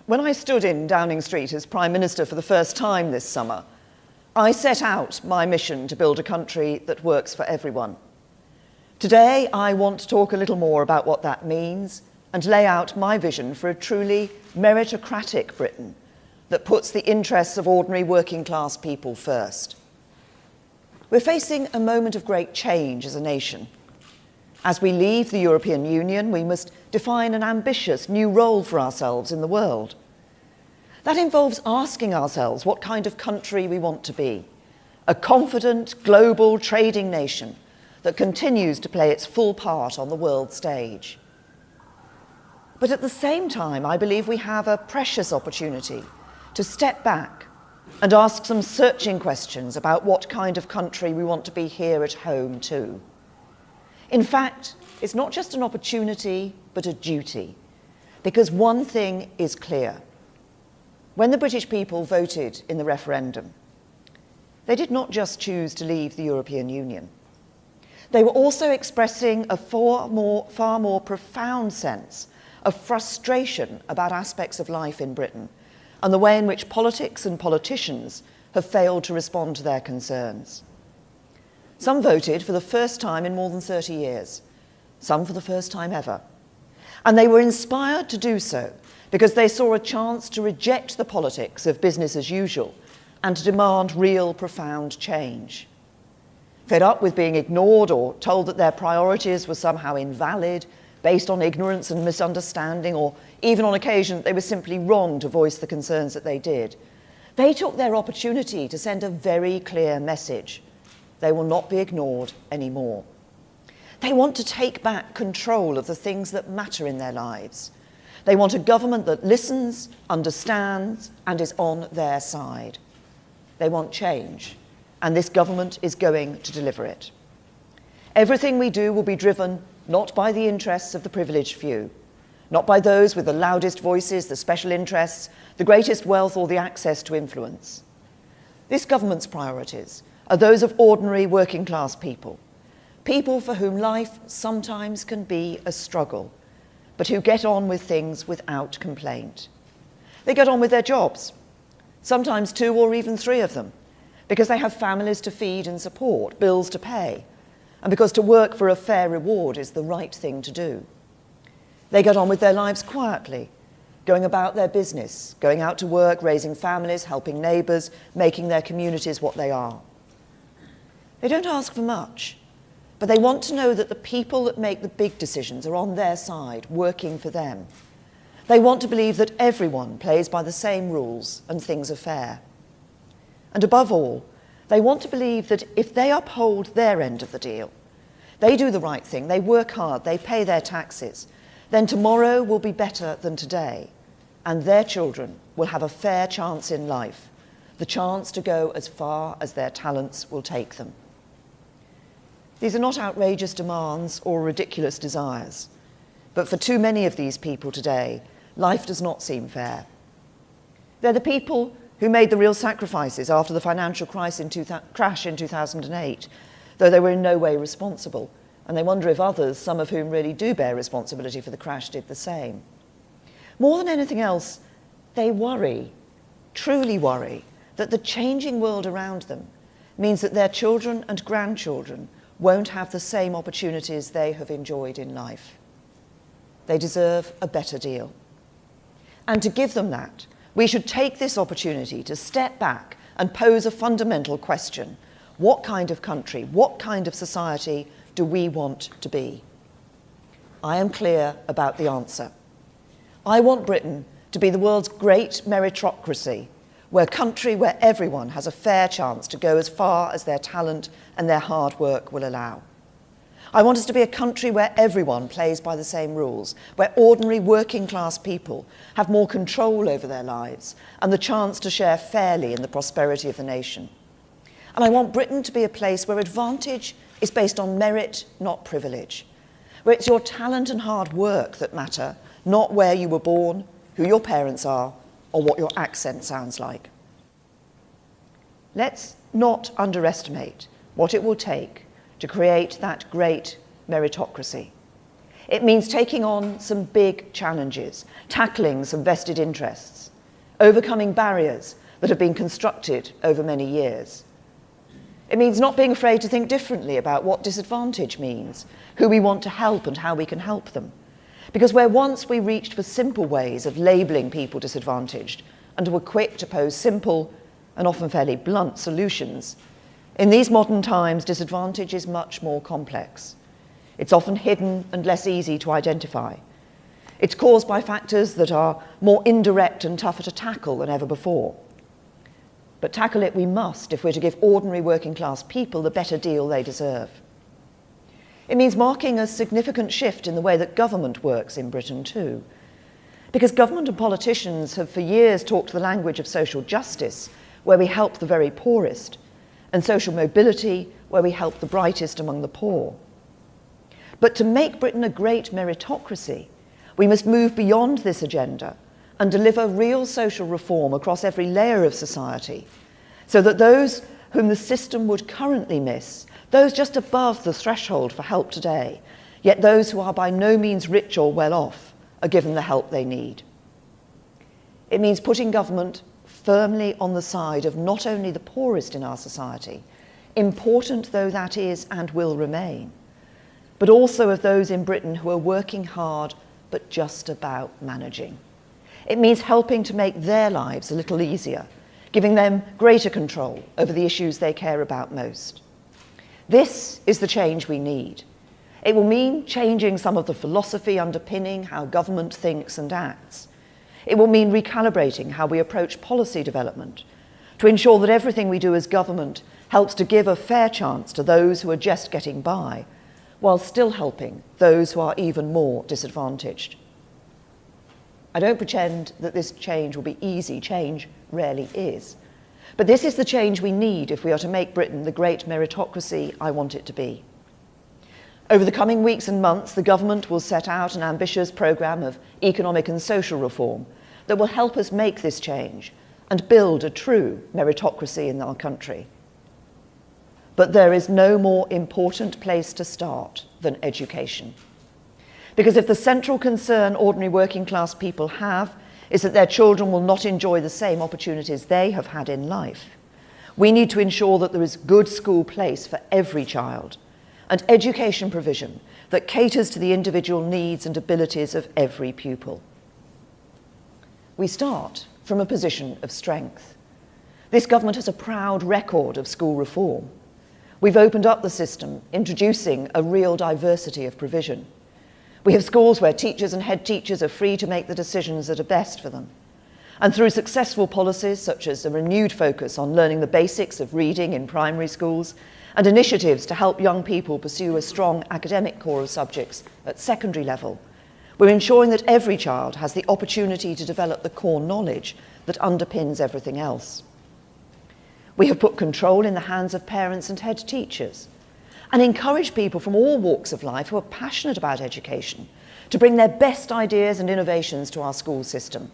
When I stood in Downing Street as Prime Minister for the first time this summer, I set out my mission to build a country that works for everyone. Today, I want to talk a little more about what that means and lay out my vision for a truly meritocratic Britain that puts the interests of ordinary working class people first. We're facing a moment of great change as a nation. As we leave the European Union, we must define an ambitious new role for ourselves in the world. That involves asking ourselves what kind of country we want to be, a confident, global trading nation that continues to play its full part on the world stage. But at the same time, I believe we have a precious opportunity to step back and ask some searching questions about what kind of country we want to be here at home too. In fact, it's not just an opportunity, but a duty, because one thing is clear. When the British people voted in the referendum, they did not just choose to leave the European Union. They were also expressing a far more profound sense of frustration about aspects of life in Britain and the way in which politics and politicians have failed to respond to their concerns. Some voted for the first time in more than 30 years, some for the first time ever. And they were inspired to do so because they saw a chance to reject the politics of business as usual and to demand real, profound change. Fed up with being ignored or told that their priorities were somehow invalid, based on ignorance and misunderstanding, or even on occasion they were simply wrong to voice the concerns that they did, they took their opportunity to send a very clear message. They will not be ignored anymore. They want to take back control of the things that matter in their lives. They want a government that listens, understands, and is on their side. They want change, and this government is going to deliver it. Everything we do will be driven not by the interests of the privileged few, not by those with the loudest voices, the special interests, the greatest wealth, or the access to influence. This government's priorities are those of ordinary working class people, people for whom life sometimes can be a struggle, but who get on with things without complaint. They get on with their jobs, sometimes 2 or even 3 of them, because they have families to feed and support, bills to pay, and because to work for a fair reward is the right thing to do. They get on with their lives quietly, going about their business, going out to work, raising families, helping neighbours, making their communities what they are. They don't ask for much, but they want to know that the people that make the big decisions are on their side, working for them. They want to believe that everyone plays by the same rules and things are fair. And above all, they want to believe that if they uphold their end of the deal, they do the right thing, they work hard, they pay their taxes, then tomorrow will be better than today, and their children will have a fair chance in life, the chance to go as far as their talents will take them. These are not outrageous demands or ridiculous desires, but for too many of these people today, life does not seem fair. They're the people who made the real sacrifices after the financial crash in 2008, though they were in no way responsible, and they wonder if others, some of whom really do bear responsibility for the crash, did the same. More than anything else, they worry, truly worry, that the changing world around them means that their children and grandchildren won't have the same opportunities they have enjoyed in life. They deserve a better deal. And to give them that, we should take this opportunity to step back and pose a fundamental question. What kind of country, what kind of society do we want to be? I am clear about the answer. I want Britain to be the world's great meritocracy, where everyone has a fair chance to go as far as their talent and their hard work will allow. I want us to be a country where everyone plays by the same rules, where ordinary working class people have more control over their lives and the chance to share fairly in the prosperity of the nation. And I want Britain to be a place where advantage is based on merit, not privilege, where it's your talent and hard work that matter, not where you were born, who your parents are, or what your accent sounds like. Let's not underestimate what it will take to create that great meritocracy. It means taking on some big challenges, tackling some vested interests, overcoming barriers that have been constructed over many years. It means not being afraid to think differently about what disadvantage means, who we want to help and how we can help them. Because where once we reached for simple ways of labelling people disadvantaged and were quick to pose simple and often fairly blunt solutions, in these modern times, disadvantage is much more complex. It's often hidden and less easy to identify. It's caused by factors that are more indirect and tougher to tackle than ever before. But tackle it we must if we're to give ordinary working class people the better deal they deserve. It means marking a significant shift in the way that government works in Britain too. Because government and politicians have for years talked the language of social justice, where we help the very poorest, and social mobility, where we help the brightest among the poor. But to make Britain a great meritocracy, we must move beyond this agenda and deliver real social reform across every layer of society, so that those whom the system would currently miss, those just above the threshold for help today, yet those who are by no means rich or well off, are given the help they need. It means putting government firmly on the side of not only the poorest in our society, important though that is and will remain, but also of those in Britain who are working hard but just about managing. It means helping to make their lives a little easier, giving them greater control over the issues they care about most. This is the change we need. It will mean changing some of the philosophy underpinning how government thinks and acts. It will mean recalibrating how we approach policy development to ensure that everything we do as government helps to give a fair chance to those who are just getting by, while still helping those who are even more disadvantaged. I don't pretend that this change will be easy. Change rarely is. But this is the change we need if we are to make Britain the great meritocracy I want it to be. Over the coming weeks and months, the government will set out an ambitious programme of economic and social reform that will help us make this change and build a true meritocracy in our country. But there is no more important place to start than education. Because if the central concern ordinary working class people have is that their children will not enjoy the same opportunities they have had in life, we need to ensure that there is good school place for every child and education provision that caters to the individual needs and abilities of every pupil. We start from a position of strength. This government has a proud record of school reform. We've opened up the system, introducing a real diversity of provision. We have schools where teachers and head teachers are free to make the decisions that are best for them. And through successful policies such as a renewed focus on learning the basics of reading in primary schools and initiatives to help young people pursue a strong academic core of subjects at secondary level, we're ensuring that every child has the opportunity to develop the core knowledge that underpins everything else. We have put control in the hands of parents and head teachers and encourage people from all walks of life who are passionate about education to bring their best ideas and innovations to our school system.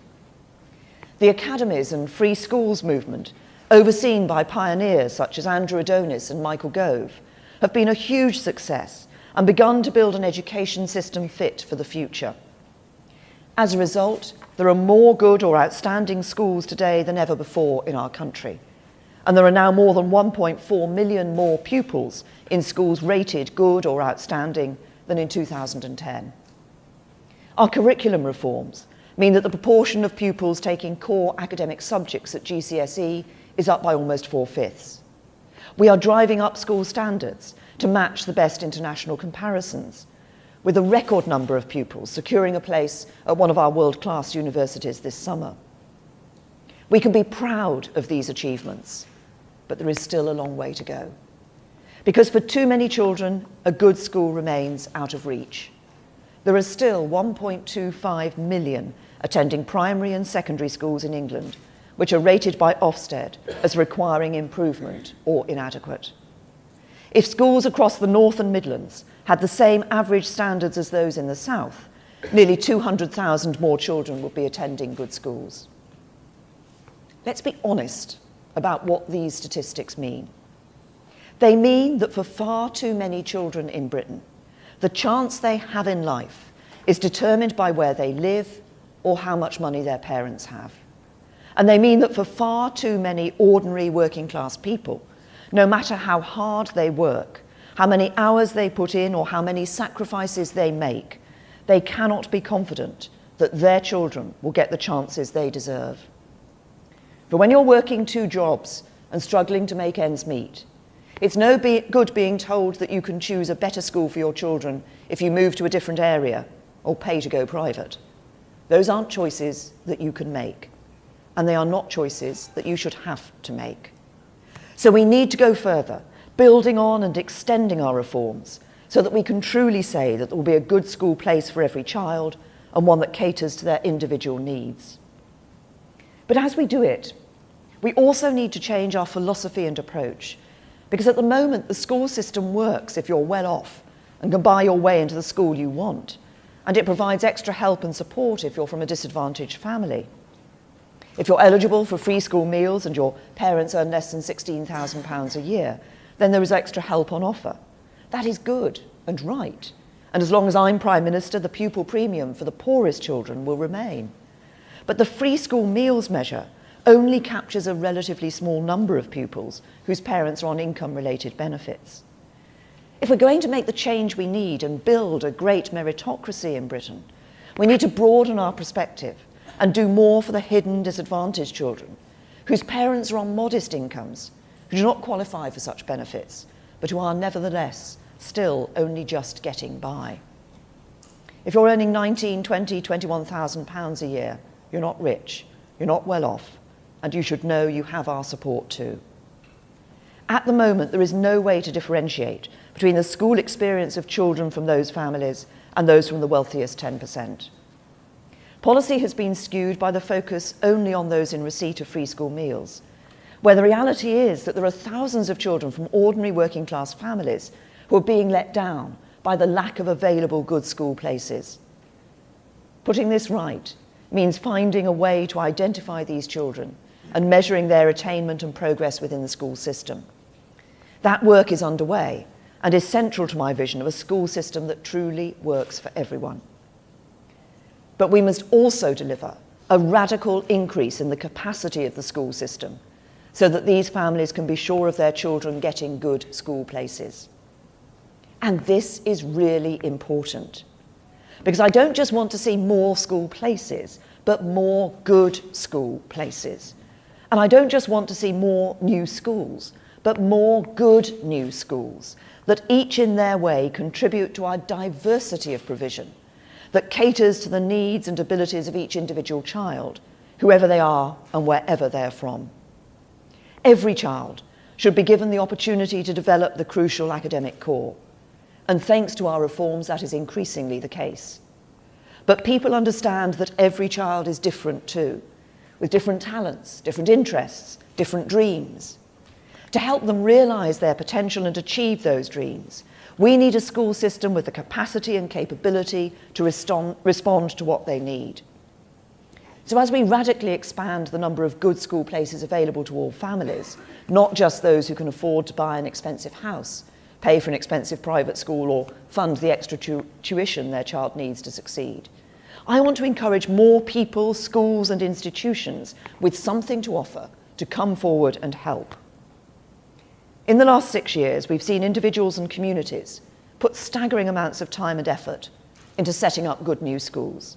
The academies and free schools movement, overseen by pioneers such as Andrew Adonis and Michael Gove, have been a huge success and begun to build an education system fit for the future. As a result, there are more good or outstanding schools today than ever before in our country. And there are now more than 1.4 million more pupils in schools rated good or outstanding than in 2010. Our curriculum reforms mean that the proportion of pupils taking core academic subjects at GCSE is up by almost 4/5. We are driving up school standards to match the best international comparisons, with a record number of pupils securing a place at one of our world-class universities this summer. We can be proud of these achievements, but there is still a long way to go. Because for too many children, a good school remains out of reach. There are still 1.25 million attending primary and secondary schools in England, which are rated by Ofsted as requiring improvement or inadequate. If schools across the North and Midlands had the same average standards as those in the South, nearly 200,000 more children would be attending good schools. Let's be honest about what these statistics mean. They mean that for far too many children in Britain, the chance they have in life is determined by where they live or how much money their parents have. And they mean that for far too many ordinary working class people, no matter how hard they work, how many hours they put in or how many sacrifices they make, they cannot be confident that their children will get the chances they deserve. For when you're working 2 jobs and struggling to make ends meet, it's no good being told that you can choose a better school for your children if you move to a different area or pay to go private. Those aren't choices that you can make, and they are not choices that you should have to make. So we need to go further, building on and extending our reforms so that we can truly say that there will be a good school place for every child and one that caters to their individual needs. But as we do it, we also need to change our philosophy and approach, because at the moment the school system works if you're well off and can buy your way into the school you want, and it provides extra help and support if you're from a disadvantaged family. If you're eligible for free school meals and your parents earn less than £16,000 a year, then there is extra help on offer. That is good and right. And as long as I'm Prime Minister, the pupil premium for the poorest children will remain. But the free school meals measure only captures a relatively small number of pupils whose parents are on income-related benefits. If we're going to make the change we need and build a great meritocracy in Britain, we need to broaden our perspective and do more for the hidden disadvantaged children whose parents are on modest incomes, who do not qualify for such benefits, but who are nevertheless still only just getting by. If you're earning £19,000, £20,000, £21,000 a year, you're not rich, you're not well off, and you should know you have our support too. At the moment, there is no way to differentiate between the school experience of children from those families and those from the wealthiest 10%. Policy has been skewed by the focus only on those in receipt of free school meals, where the reality is that there are thousands of children from ordinary working class families who are being let down by the lack of available good school places. Putting this right means finding a way to identify these children and measuring their attainment and progress within the school system. That work is underway and is central to my vision of a school system that truly works for everyone. But we must also deliver a radical increase in the capacity of the school system so that these families can be sure of their children getting good school places. And this is really important, because I don't just want to see more school places, but more good school places. And I don't just want to see more new schools, but more good new schools that each in their way contribute to our diversity of provision, that caters to the needs and abilities of each individual child, whoever they are and wherever they're from. Every child should be given the opportunity to develop the crucial academic core, and thanks to our reforms, that is increasingly the case. But people understand that every child is different too, with different talents, different interests, different dreams. To help them realise their potential and achieve those dreams, we need a school system with the capacity and capability to respond to what they need. So as we radically expand the number of good school places available to all families, not just those who can afford to buy an expensive house, pay for an expensive private school, or fund the extra tuition their child needs to succeed, I want to encourage more people, schools and institutions with something to offer to come forward and help. In the last 6 years, we've seen individuals and communities put staggering amounts of time and effort into setting up good new schools.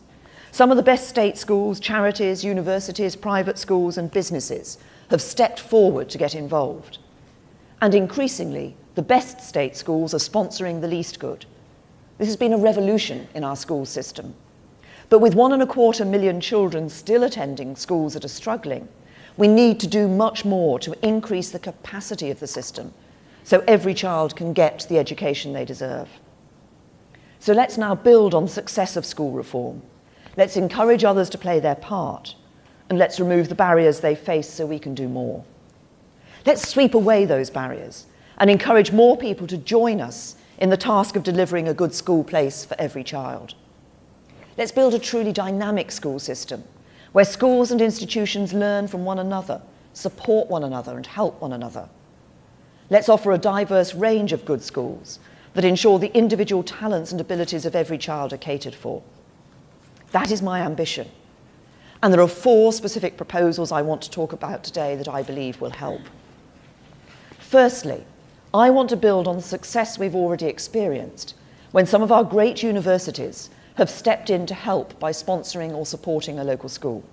Some of the best state schools, charities, universities, private schools and businesses have stepped forward to get involved. And increasingly, the best state schools are sponsoring the least good. This has been a revolution in our school system. But with 1.25 million children still attending schools that are struggling, we need to do much more to increase the capacity of the system so every child can get the education they deserve. So let's now build on the success of school reform. Let's encourage others to play their part, and let's remove the barriers they face so we can do more. Let's sweep away those barriers and encourage more people to join us in the task of delivering a good school place for every child. Let's build a truly dynamic school system where schools and institutions learn from one another, support one another and help one another. Let's offer a diverse range of good schools that ensure the individual talents and abilities of every child are catered for. That is my ambition. And there are 4 specific proposals I want to talk about today that I believe will help. Firstly, I want to build on the success we've already experienced when some of our great universities have stepped in to help by sponsoring or supporting a local school.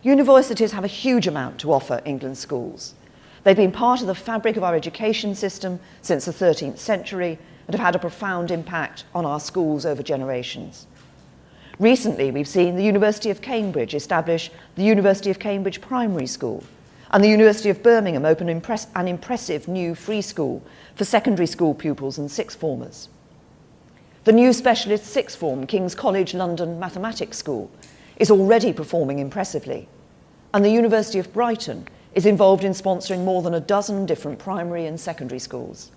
Universities have a huge amount to offer England's schools. They've been part of the fabric of our education system since the 13th century and have had a profound impact on our schools over generations. Recently, we've seen the University of Cambridge establish the University of Cambridge Primary School, and the University of Birmingham open an impressive new free school for secondary school pupils and sixth formers. The new specialist sixth form King's College London Mathematics School is already performing impressively, and the University of Brighton is involved in sponsoring more than a dozen different primary and secondary schools.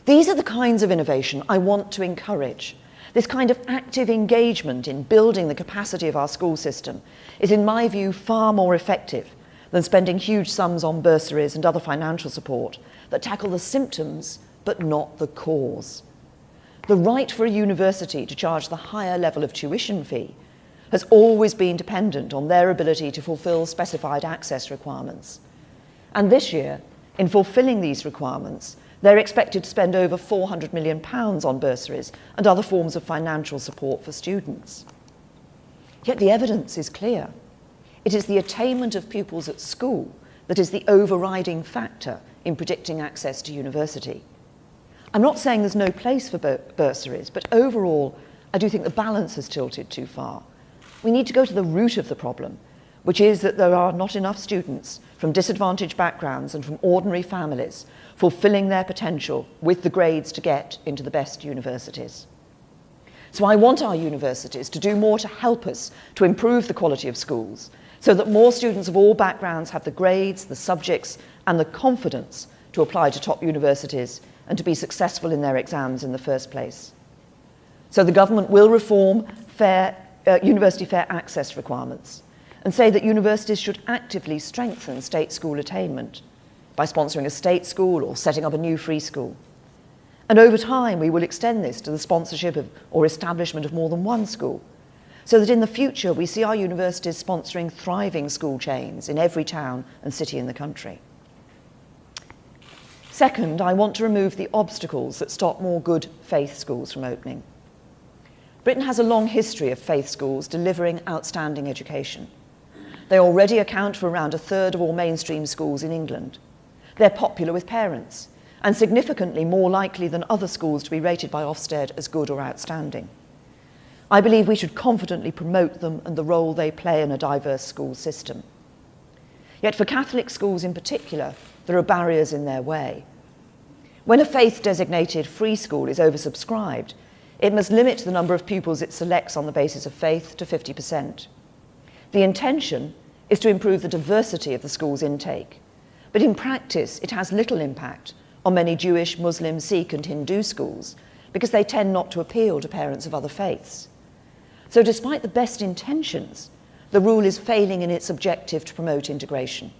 These are the kinds of innovation I want to encourage. This kind of active engagement in building the capacity of our school system is, in my view, far more effective than spending huge sums on bursaries and other financial support that tackle the symptoms but not the cause. The right for a university to charge the higher level of tuition fee has always been dependent on their ability to fulfil specified access requirements. And this year, in fulfilling these requirements, they're expected to spend over £400 million on bursaries and other forms of financial support for students. Yet the evidence is clear. It is the attainment of pupils at school that is the overriding factor in predicting access to university. I'm not saying there's no place for bursaries, but overall, I do think the balance has tilted too far. We need to go to the root of the problem, which is that there are not enough students from disadvantaged backgrounds and from ordinary families fulfilling their potential with the grades to get into the best universities. So I want our universities to do more to help us to improve the quality of schools so that more students of all backgrounds have the grades, the subjects, and the confidence to apply to top universities and to be successful in their exams in the first place. So the government will reform university fair access requirements and say that universities should actively strengthen state school attainment by sponsoring a state school or setting up a new free school. And over time, we will extend this to the sponsorship of or establishment of more than one school, so that in the future we see our universities sponsoring thriving school chains in every town and city in the country. Second, I want to remove the obstacles that stop more good faith schools from opening. Britain has a long history of faith schools delivering outstanding education. They already account for around 1/3 of all mainstream schools in England. They're popular with parents and significantly more likely than other schools to be rated by Ofsted as good or outstanding. I believe we should confidently promote them and the role they play in a diverse school system. Yet for Catholic schools in particular, there are barriers in their way. When a faith-designated free school is oversubscribed, it must limit the number of pupils it selects on the basis of faith to 50%. The intention is to improve the diversity of the school's intake, but in practice it has little impact on many Jewish, Muslim, Sikh and Hindu schools because they tend not to appeal to parents of other faiths. So despite the best intentions, the rule is failing in its objective to promote integration.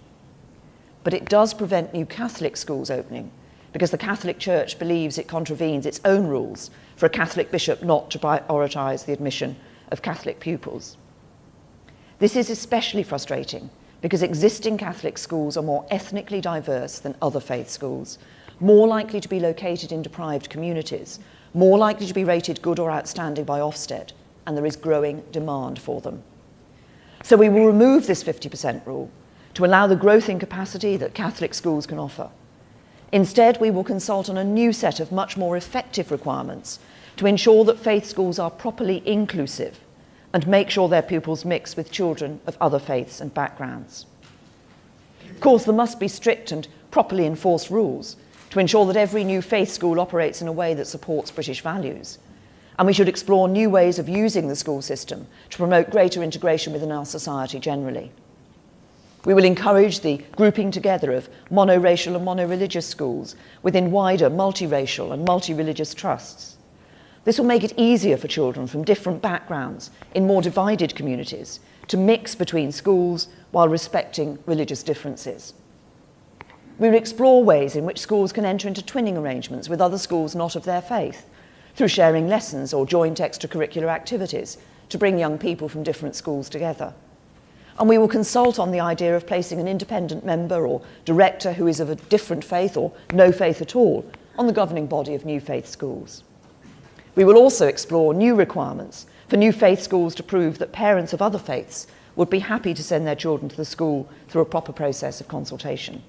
But it does prevent new Catholic schools opening because the Catholic Church believes it contravenes its own rules for a Catholic bishop not to prioritise the admission of Catholic pupils. This is especially frustrating because existing Catholic schools are more ethnically diverse than other faith schools, more likely to be located in deprived communities, more likely to be rated good or outstanding by Ofsted, and there is growing demand for them. So we will remove this 50% rule to allow the growth in capacity that Catholic schools can offer. Instead, we will consult on a new set of much more effective requirements to ensure that faith schools are properly inclusive and make sure their pupils mix with children of other faiths and backgrounds. Of course, there must be strict and properly enforced rules to ensure that every new faith school operates in a way that supports British values. And we should explore new ways of using the school system to promote greater integration within our society generally. We will encourage the grouping together of monoracial and monoreligious schools within wider multiracial and multi-religious trusts. This will make it easier for children from different backgrounds in more divided communities to mix between schools while respecting religious differences. We will explore ways in which schools can enter into twinning arrangements with other schools not of their faith, through sharing lessons or joint extracurricular activities to bring young people from different schools together. And we will consult on the idea of placing an independent member or director who is of a different faith or no faith at all on the governing body of new faith schools. We will also explore new requirements for new faith schools to prove that parents of other faiths would be happy to send their children to the school through a proper process of consultation.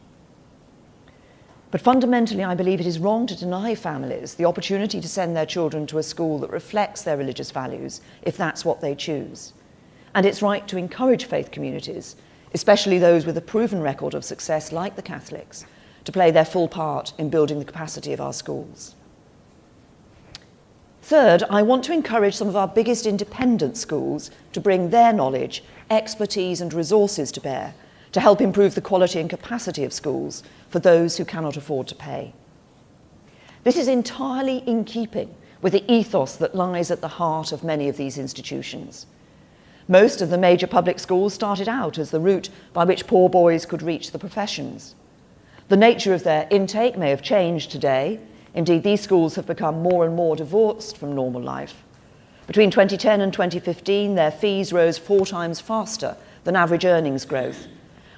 But fundamentally, I believe it is wrong to deny families the opportunity to send their children to a school that reflects their religious values, if that's what they choose. And it's right to encourage faith communities, especially those with a proven record of success like the Catholics, to play their full part in building the capacity of our schools. Third, I want to encourage some of our biggest independent schools to bring their knowledge, expertise and resources to bear to help improve the quality and capacity of schools for those who cannot afford to pay. This is entirely in keeping with the ethos that lies at the heart of many of these institutions. Most of the major public schools started out as the route by which poor boys could reach the professions. The nature of their intake may have changed today. Indeed, these schools have become more and more divorced from normal life. Between 2010 and 2015, their fees rose 4 times faster than average earnings growth,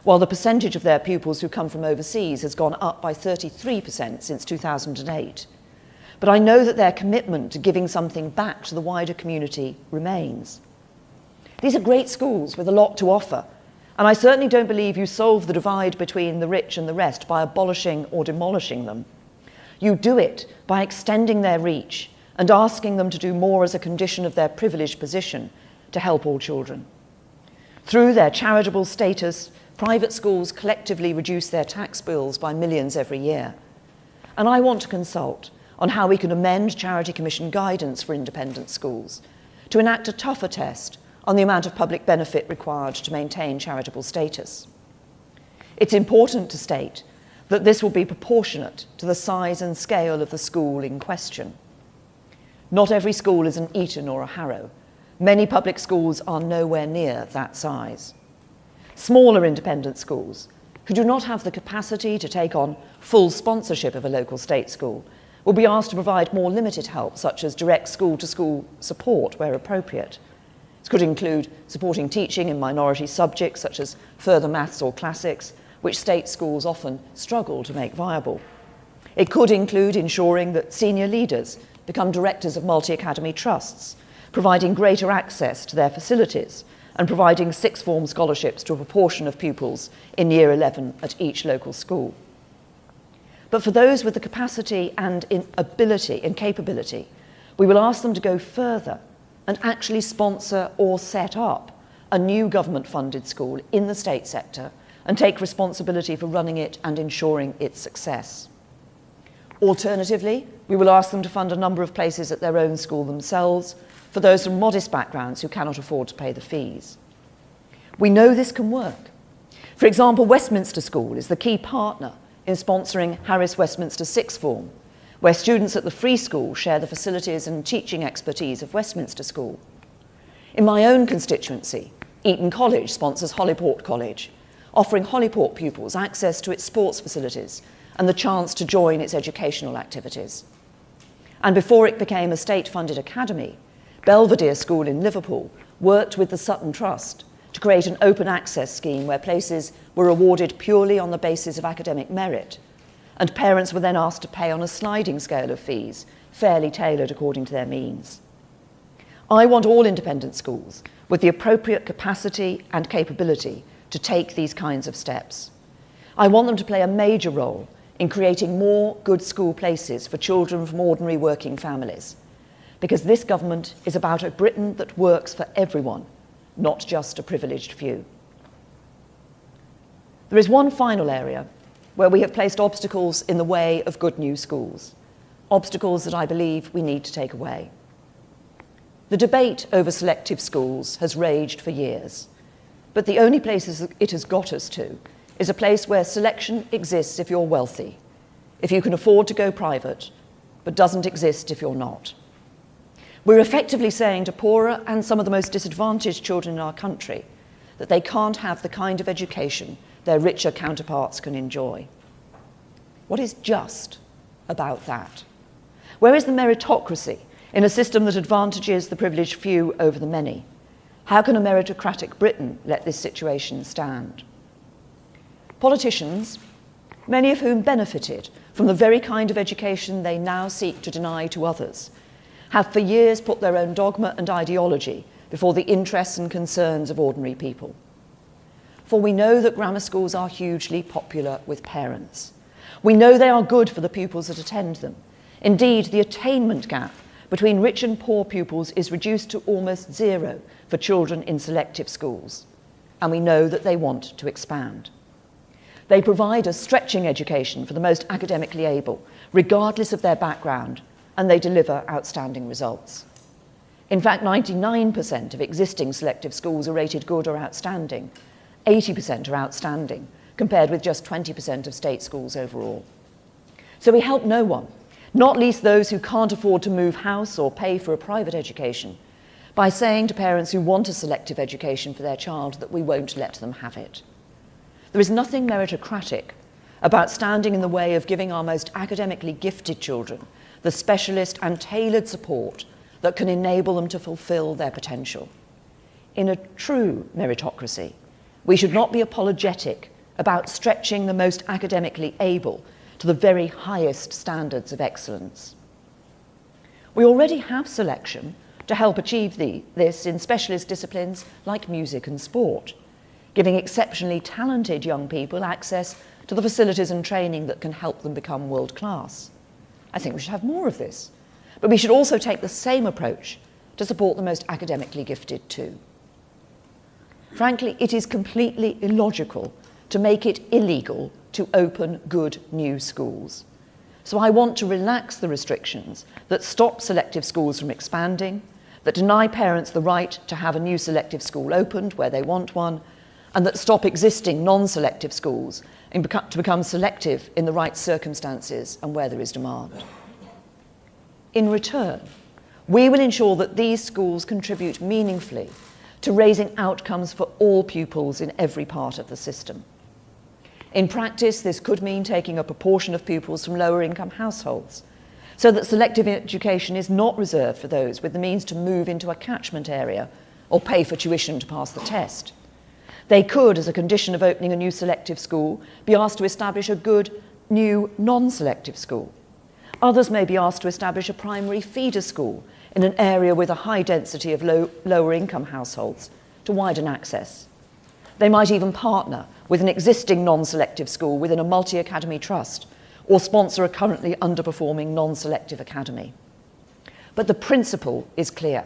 while the percentage of their pupils who come from overseas has gone up by 33% since 2008. But I know that their commitment to giving something back to the wider community remains. These are great schools with a lot to offer, and I certainly don't believe you solve the divide between the rich and the rest by abolishing or demolishing them. You do it by extending their reach and asking them to do more as a condition of their privileged position to help all children. Through their charitable status, private schools collectively reduce their tax bills by millions every year. And I want to consult on how we can amend Charity Commission guidance for independent schools to enact a tougher test on the amount of public benefit required to maintain charitable status. It's important to state that this will be proportionate to the size and scale of the school in question. Not every school is an Eton or a Harrow. Many public schools are nowhere near that size. Smaller independent schools, who do not have the capacity to take on full sponsorship of a local state school, will be asked to provide more limited help, such as direct school-to-school support where appropriate. This could include supporting teaching in minority subjects, such as further maths or classics, which state schools often struggle to make viable. It could include ensuring that senior leaders become directors of multi-academy trusts, providing greater access to their facilities, and providing sixth form scholarships to a proportion of pupils in Year 11 at each local school. But for those with the capacity and ability and capability, we will ask them to go further and actually sponsor or set up a new government-funded school in the state sector and take responsibility for running it and ensuring its success. Alternatively, we will ask them to fund a number of places at their own school themselves for those from modest backgrounds who cannot afford to pay the fees. We know this can work. For example, Westminster School is the key partner in sponsoring Harris Westminster Sixth Form, where students at the free school share the facilities and teaching expertise of Westminster School. In my own constituency, Eton College sponsors Holyport College, offering Holyport pupils access to its sports facilities and the chance to join its educational activities. And before it became a state-funded academy, Belvedere School in Liverpool worked with the Sutton Trust to create an open access scheme where places were awarded purely on the basis of academic merit, and parents were then asked to pay on a sliding scale of fees, fairly tailored according to their means. I want all independent schools with the appropriate capacity and capability to take these kinds of steps. I want them to play a major role in creating more good school places for children from ordinary working families, because this government is about a Britain that works for everyone, not just a privileged few. There is one final area where we have placed obstacles in the way of good new schools, obstacles that I believe we need to take away. The debate over selective schools has raged for years, but the only places it has got us to is a place where selection exists if you're wealthy, if you can afford to go private, but doesn't exist if you're not. We're effectively saying to poorer and some of the most disadvantaged children in our country that they can't have the kind of education their richer counterparts can enjoy. What is just about that? Where is the meritocracy in a system that advantages the privileged few over the many? How can a meritocratic Britain let this situation stand? Politicians, many of whom benefited from the very kind of education they now seek to deny to others, have for years put their own dogma and ideology before the interests and concerns of ordinary people. For we know that grammar schools are hugely popular with parents. We know they are good for the pupils that attend them. Indeed, the attainment gap between rich and poor pupils is reduced to almost zero for children in selective schools, and we know that they want to expand. They provide a stretching education for the most academically able, regardless of their background, and they deliver outstanding results. In fact, 99% of existing selective schools are rated good or outstanding. 80% are outstanding, compared with just 20% of state schools overall. So we help no one, not least those who can't afford to move house or pay for a private education, by saying to parents who want a selective education for their child that we won't let them have it. There is nothing meritocratic about standing in the way of giving our most academically gifted children the specialist and tailored support that can enable them to fulfill their potential. In a true meritocracy, we should not be apologetic about stretching the most academically able to the very highest standards of excellence. We already have selection to help achieve this in specialist disciplines like music and sport, giving exceptionally talented young people access to the facilities and training that can help them become world class. I think we should have more of this, but we should also take the same approach to support the most academically gifted too. Frankly, it is completely illogical to make it illegal to open good new schools. So I want to relax the restrictions that stop selective schools from expanding, that deny parents the right to have a new selective school opened where they want one, and that stop existing non-selective schools to become selective in the right circumstances and where there is demand. In return, we will ensure that these schools contribute meaningfully to raising outcomes for all pupils in every part of the system. In practice, this could mean taking a proportion of pupils from lower income households, so that selective education is not reserved for those with the means to move into a catchment area or pay for tuition to pass the test. They could, as a condition of opening a new selective school, be asked to establish a good new non-selective school. Others may be asked to establish a primary feeder school in an area with a high density of lower income households to widen access. They might even partner with an existing non-selective school within a multi-academy trust, or sponsor a currently underperforming non-selective academy. But the principle is clear.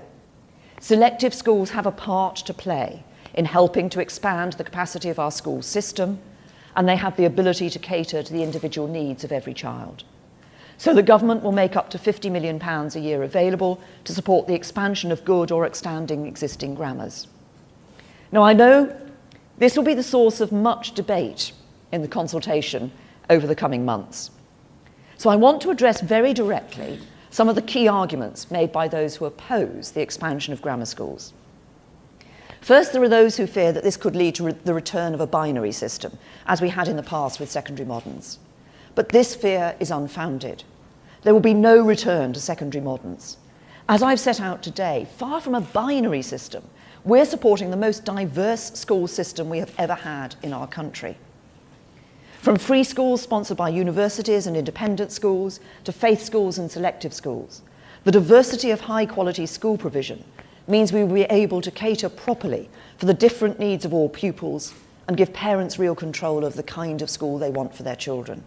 Selective schools have a part to play in helping to expand the capacity of our school system, and they have the ability to cater to the individual needs of every child. So the government will make up to £50 million a year available to support the expansion of good or outstanding existing grammars. Now, I know this will be the source of much debate in the consultation over the coming months. So I want to address very directly some of the key arguments made by those who oppose the expansion of grammar schools. First, there are those who fear that this could lead to the return of a binary system, as we had in the past with secondary moderns. But this fear is unfounded. There will be no return to secondary moderns. As I've set out today, far from a binary system, we're supporting the most diverse school system we have ever had in our country. From free schools sponsored by universities and independent schools to faith schools and selective schools, the diversity of high-quality school provision means we will be able to cater properly for the different needs of all pupils and give parents real control of the kind of school they want for their children.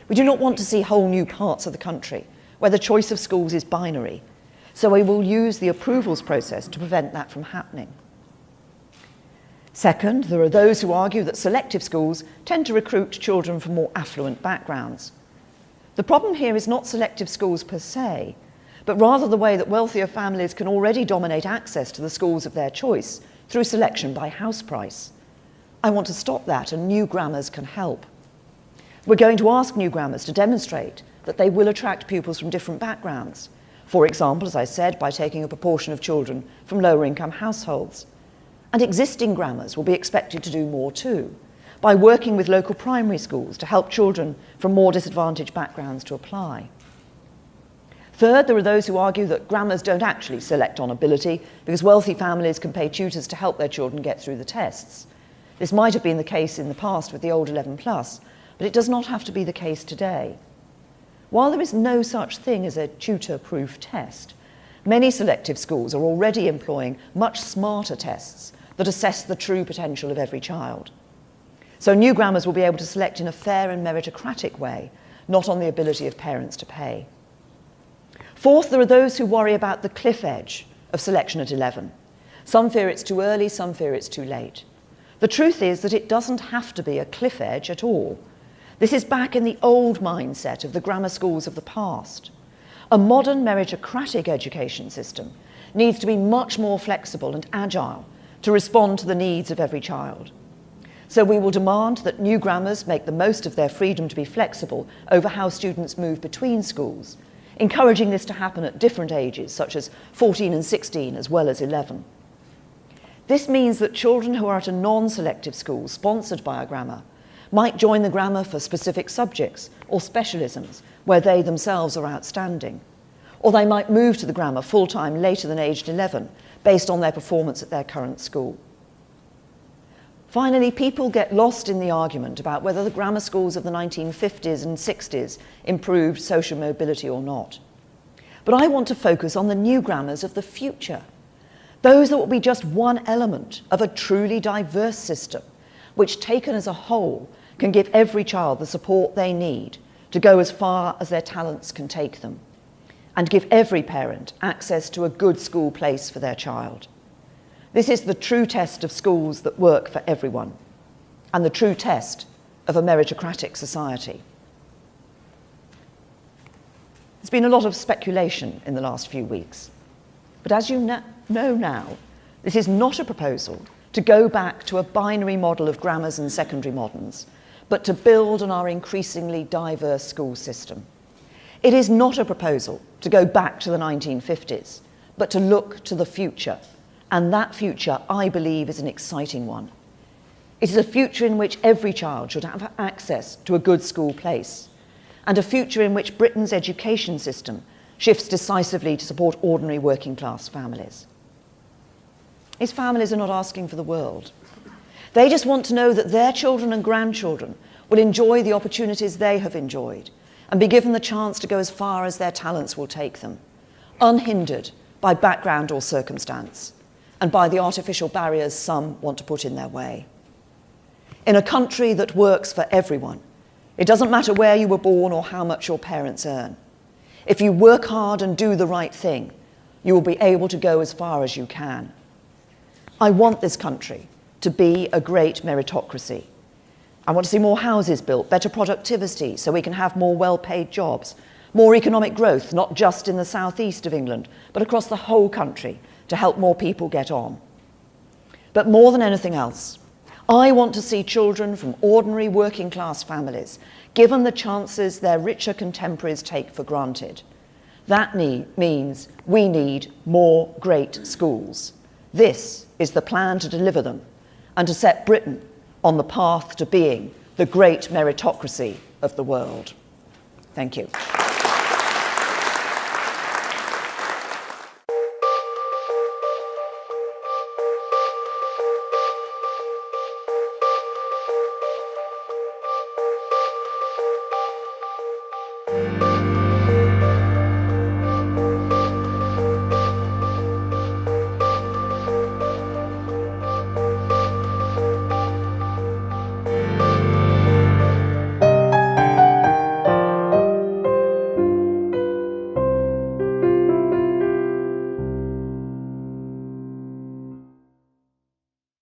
We do not want to see whole new parts of the country where the choice of schools is binary, so we will use the approvals process to prevent that from happening. Second, there are those who argue that selective schools tend to recruit children from more affluent backgrounds. The problem here is not selective schools per se, but rather the way that wealthier families can already dominate access to the schools of their choice through selection by house price. I want to stop that, and new grammars can help. We're going to ask new grammars to demonstrate that they will attract pupils from different backgrounds. For example, as I said, by taking a proportion of children from lower income households. And existing grammars will be expected to do more too, by working with local primary schools to help children from more disadvantaged backgrounds to apply. Third, there are those who argue that grammars don't actually select on ability because wealthy families can pay tutors to help their children get through the tests. This might have been the case in the past with the old 11+, but it does not have to be the case today. While there is no such thing as a tutor-proof test, many selective schools are already employing much smarter tests that assess the true potential of every child. So new grammars will be able to select in a fair and meritocratic way, not on the ability of parents to pay. Fourth, there are those who worry about the cliff edge of selection at 11. Some fear it's too early, some fear it's too late. The truth is that it doesn't have to be a cliff edge at all. This is back in the old mindset of the grammar schools of the past. A modern meritocratic education system needs to be much more flexible and agile to respond to the needs of every child. So we will demand that new grammars make the most of their freedom to be flexible over how students move between schools, encouraging this to happen at different ages, such as 14 and 16 as well as 11. This means that children who are at a non-selective school sponsored by a grammar might join the grammar for specific subjects or specialisms where they themselves are outstanding. Or they might move to the grammar full-time later than aged 11 based on their performance at their current school. Finally, people get lost in the argument about whether the grammar schools of the 1950s and 60s improved social mobility or not. But I want to focus on the new grammars of the future, those that will be just one element of a truly diverse system, which taken as a whole can give every child the support they need to go as far as their talents can take them, and give every parent access to a good school place for their child. This is the true test of schools that work for everyone, and the true test of a meritocratic society. There's been a lot of speculation in the last few weeks, but as you know now, this is not a proposal to go back to a binary model of grammars and secondary moderns, but to build on our increasingly diverse school system. It is not a proposal to go back to the 1950s, but to look to the future. And that future, I believe, is an exciting one. It is a future in which every child should have access to a good school place, and a future in which Britain's education system shifts decisively to support ordinary working class families. These families are not asking for the world. They just want to know that their children and grandchildren will enjoy the opportunities they have enjoyed and be given the chance to go as far as their talents will take them, unhindered by background or circumstance, and by the artificial barriers some want to put in their way. In a country that works for everyone, it doesn't matter where you were born or how much your parents earn. If you work hard and do the right thing, you will be able to go as far as you can. I want this country to be a great meritocracy. I want to see more houses built, better productivity so we can have more well-paid jobs, more economic growth, not just in the southeast of England, but across the whole country to help more people get on. But more than anything else, I want to see children from ordinary working class families given the chances their richer contemporaries take for granted. That means we need more great schools. This is the plan to deliver them and to set Britain on the path to being the great meritocracy of the world. Thank you.